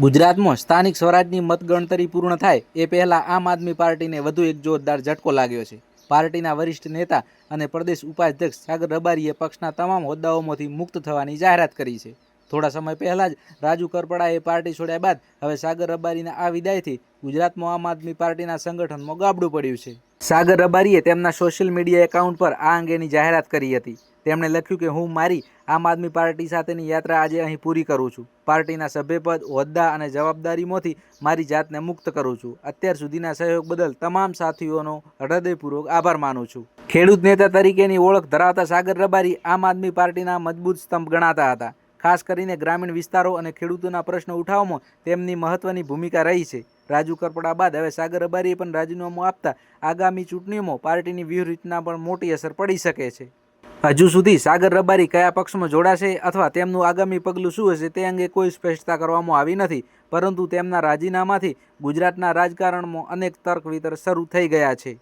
ગુજરાતમાં સ્થાનિક સ્વરાજની મતગણતરી પૂર્ણ થાય એ પહેલાં આમ આદમી પાર્ટીને વધુ એક જોરદાર ઝટકો લાગ્યો છે। પાર્ટીના વરિષ્ઠ નેતા અને પ્રદેશ ઉપાધ્યક્ષ સાગર રબારીએ પક્ષના તમામ હોદ્દાઓમાંથી મુક્ત થવાની જાહેરાત કરી છે। થોડા સમય પહેલાં જ રાજુ કરપડાએ પાર્ટી છોડ્યા બાદ હવે સાગર રબારીના આ વિદાયથી ગુજરાતમાં આમ આદમી પાર્ટીના સંગઠનમાં ગાબડું પડ્યું છે। સાગર રબારીએ તેમના સોશિયલ મીડિયા એકાઉન્ટ પર આ અંગેની જાહેરાત કરી હતી। તેમણે લખ્યું કે હું મારી આમ આદમી પાર્ટી સાથેની યાત્રા આજે અહીં પૂરી કરું છું। પાર્ટીના સભ્યપદ, હોદ્દા અને જવાબદારીમાંથી મારી જાતને મુક્ત કરું છું। અત્યાર સુધીના સહયોગ બદલ તમામ સાથીઓનો હૃદયપૂર્વક આભાર માનું છું। ખેડૂત નેતા તરીકેની ઓળખ ધરાવતા સાગર રબારી આમ આદમી પાર્ટીના મજબૂત સ્તંભ ગણાતા હતા। ખાસ કરીને ગ્રામીણ વિસ્તારો અને ખેડૂતોના પ્રશ્નો ઉઠાવવામાં તેમની મહત્વની ભૂમિકા રહી છે। રાજુ કરપડા બાદ હવે સાગર રબારીએ પણ રાજીનામું આપતા આગામી ચૂંટણીઓમાં પાર્ટીની વ્યૂહરચના પર મોટી અસર પડી શકે છે। હજુ સુધી સાગર રબારી કયા પક્ષમાં જોડાશે અથવા તેમનું આગામી પગલું શું હશે તે અંગે કોઈ સ્પષ્ટતા કરવામાં આવી નથી, પરંતુ તેમના રાજીનામાથી ગુજરાતના રાજકારણમાં અનેક તર્ક વિતર્ક શરૂ થઈ ગયા છે।